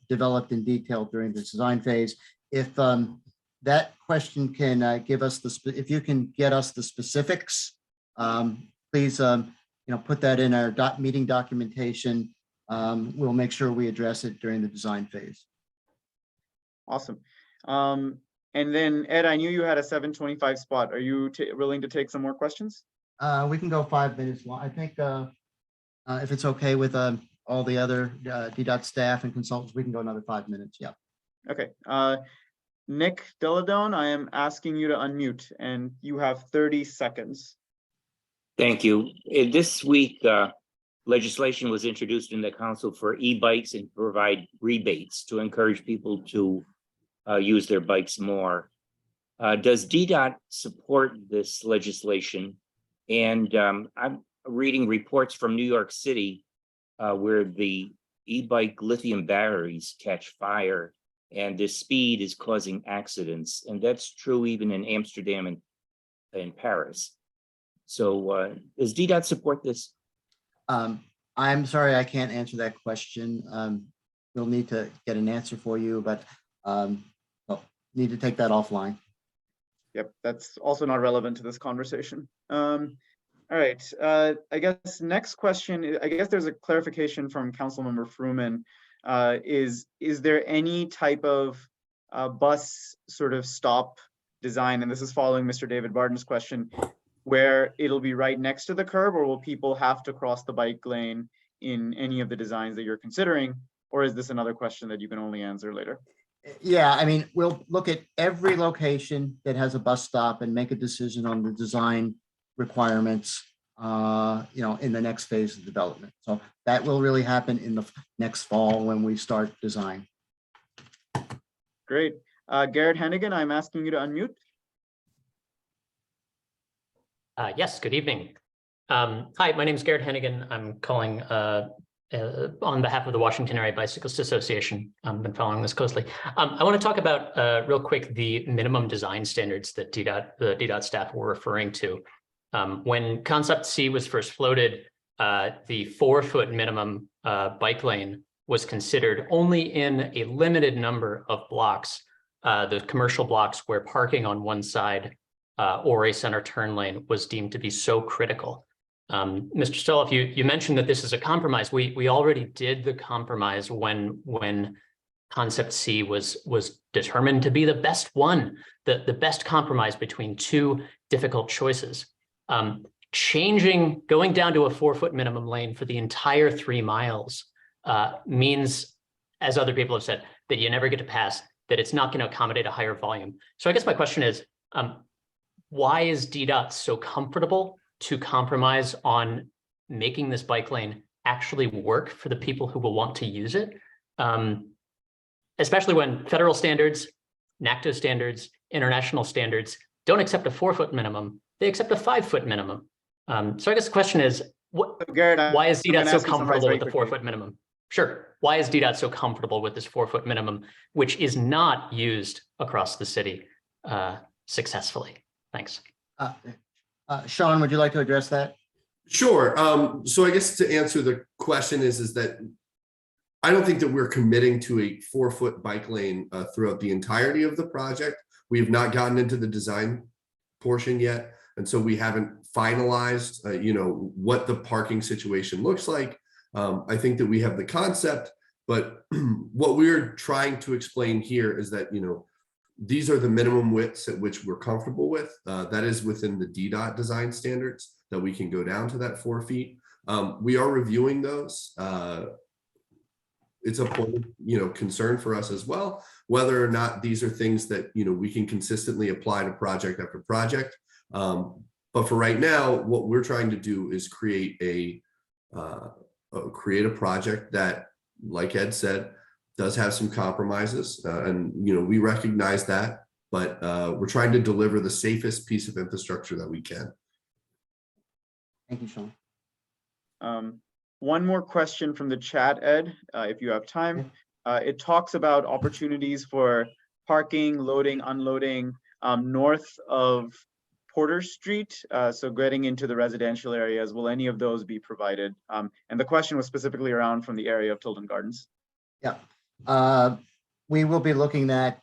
developed in detail during the design phase. If that question can give us if you can get us the specifics, please, put that in our meeting documentation. We'll make sure we address it during the design phase.
Awesome. And then Ed, I knew you had a 7:25 spot. Are you willing to take some more questions?
We can go 5 minutes long. I think if it's okay with all the other DDOT staff and consultants, we can go another 5 minutes. Yeah.
Okay. Nick Deladone, I am asking you to unmute and you have 30 seconds.
Thank you. This week, legislation was introduced in the council for e-bikes and provide rebates to encourage people to use their bikes more. Does DDOT support this legislation? And I'm reading reports from New York City where the e-bike lithium batteries catch fire and the speed is causing accidents. And that's true even in Amsterdam and in Paris. So does DDOT support this?
I'm sorry, I can't answer that question. We'll need to get an answer for you, but we'll need to take that offline.
Yep, that's also not relevant to this conversation. All right, I guess next question, I guess there's a clarification from Councilmember Fruman. Is there any type of bus sort of stop design, and this is following Mr. David Barton's question, where it'll be right next to the curb, or will people have to cross the bike lane in any of the designs that you're considering? Or is this another question that you can only answer later?
Yeah, I mean, we'll look at every location that has a bus stop and make a decision on the design requirements, in the next phase of development. So that will really happen in the next fall when we start design.
Great. Garrett Hennigan, I'm asking you to unmute.
Yes, good evening. Hi, my name is Garrett Hennigan. I'm calling on behalf of the Washington Area Bicyclist Association. I've been following this closely. I want to talk about real quick the minimum design standards that the DDOT staff were referring to. When Concept C was first floated, the 4-foot minimum bike lane was considered only in a limited number of blocks, the commercial blocks where parking on one side or a center turn lane was deemed to be so critical. Mr. Stoloff, you mentioned that this is a compromise. We already did the compromise when concept C was determined to be the best one, the best compromise between two difficult choices. Going down to a 4-foot minimum lane for the entire 3 miles means, as other people have said, that you never get to pass, that it's not going to accommodate a higher volume. So I guess my question is, why is DDOT so comfortable to compromise on making this bike lane actually work for the people who will want to use it? Especially when federal standards, NACTO standards, international standards don't accept a 4-foot minimum, they accept a 5-foot minimum. So I guess the question is,
Garrett,
why is
I'm gonna
DDOT so
ask you to summarize
comfortable
very
with the
quickly.
4-foot minimum? Sure. Why is DDOT so comfortable with this 4-foot minimum, which is not used across the city successfully? Thanks.
Sean, would you like to address that?
Sure. So I guess to answer the question is that I don't think that we're committing to a 4-foot bike lane throughout the entirety of the project. We have not gotten into the design portion yet. And so we haven't finalized, what the parking situation looks like. I think that we have the concept, but what we're trying to explain here is that, these are the minimum widths at which we're comfortable with. That is within the DDOT design standards that we can go down to that 4 feet. We are reviewing those. It's a point of, concern for us as well, whether or not these are things that, we can consistently apply to project after project. But for right now, what we're trying to do is create a project that, like Ed said, does have some compromises, and we recognize that, but we're trying to deliver the safest piece of infrastructure that we can.
Thank you, Sean.
One more question from the chat, Ed, if you have time. It talks about opportunities for parking, loading, unloading north of Porter Street, so getting into the residential areas. Will any of those be provided? And the question was specifically around from the area of Tilden Gardens.
Yeah. We will be looking at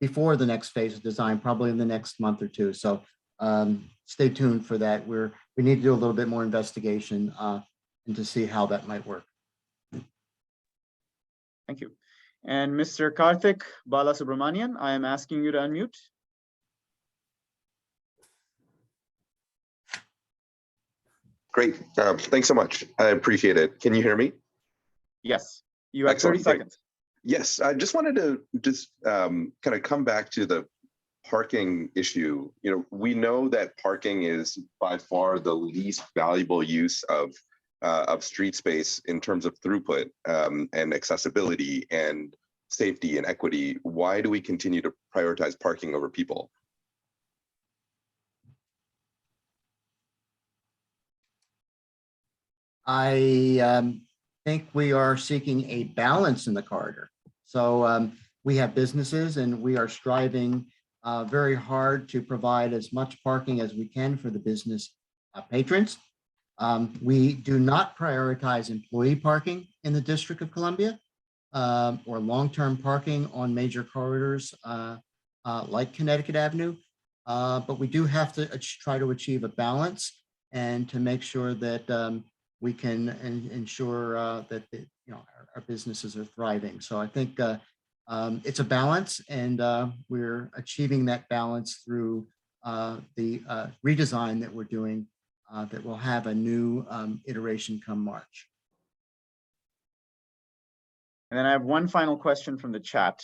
before the next phase of design, probably in the next month or two. So stay tuned for that. We need to do a little bit more investigation and to see how that might work.
Thank you. And Mr. Karthik Balasubramanian, I am asking you to unmute.
Great. Thanks so much. I appreciate it. Can you hear me?
Yes. You have 30
Excellent.
seconds.
Yes. I just wanted to kind of come back to the parking issue. We know that parking is by far the least valuable use of street space in terms of throughput and accessibility and safety and equity. Why do we continue to prioritize parking over people?
I think we are seeking a balance in the corridor. So we have businesses and we are striving very hard to provide as much parking as we can for the business patrons. We do not prioritize employee parking in the District of Columbia or long-term parking on major corridors like Connecticut Avenue. But we do have to try to achieve a balance and to make sure that we can ensure that our businesses are thriving. So I think it's a balance, and we're achieving that balance through the redesign that we're doing that will have a new iteration come March.
And then I have one final question from the chat,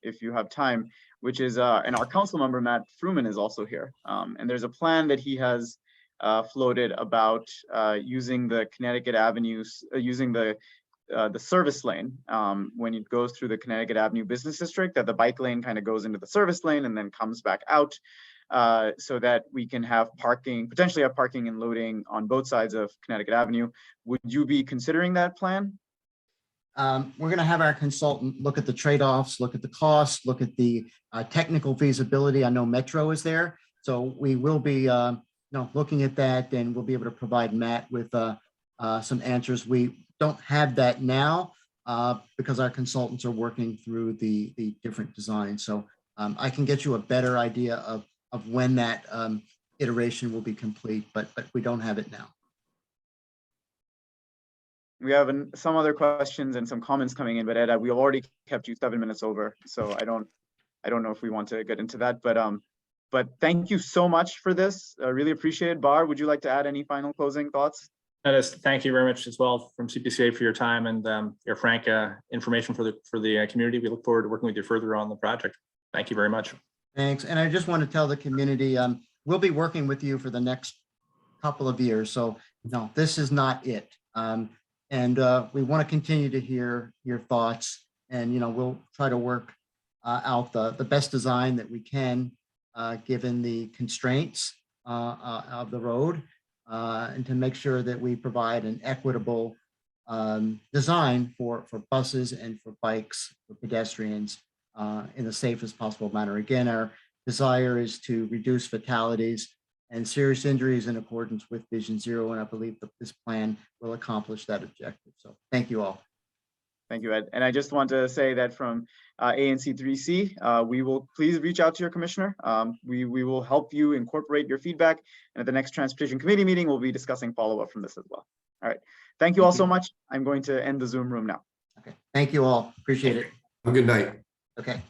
if you have time, which is, and our council member, Matt Fruman, is also here. And there's a plan that he has floated about using the Connecticut Avenues, using the service lane when it goes through the Connecticut Avenue Business District, that the bike lane kind of goes into the service lane and then comes back out so that we can have parking, potentially have parking and loading on both sides of Connecticut Avenue. Would you be considering that plan?
We're going to have our consultant look at the trade-offs, look at the costs, look at the technical feasibility. I know Metro is there, so we will be looking at that, and we'll be able to provide Matt with some answers. We don't have that now because our consultants are working through the different designs. So I can get you a better idea of when that iteration will be complete, but we don't have it now.
we have some other questions and some comments coming in, but Ed, we already kept you 7 minutes over, so I don't know if we want to get into that, but thank you so much for this. I really appreciate it. Bar, would you like to add any final closing thoughts?
Thank you very much as well from CPCA for your time and your frank information for the community. We look forward to working with you further on the project. Thank you very much.
Thanks. And I just want to tell the community, we'll be working with you for the next couple of years. So no, this is not it. And we want to continue to hear your thoughts, and we'll try to work out the best design that we can, given the constraints of the road, and to make sure that we provide an equitable design for buses and for bikes, for pedestrians, in the safest possible manner. Again, our desire is to reduce fatalities and serious injuries in accordance with Vision Zero, and I believe that this plan will accomplish that objective. So thank you all.
Thank you, Ed. And I just want to say that from ANC3C, we will please reach out to your commissioner. We will help you incorporate your feedback. And at the next Transportation Committee meeting, we'll be discussing follow-up from this as well. All right. Thank you all so much. I'm going to end the Zoom room now.
Okay. Thank you all. Appreciate it.
Have a good night.
Okay.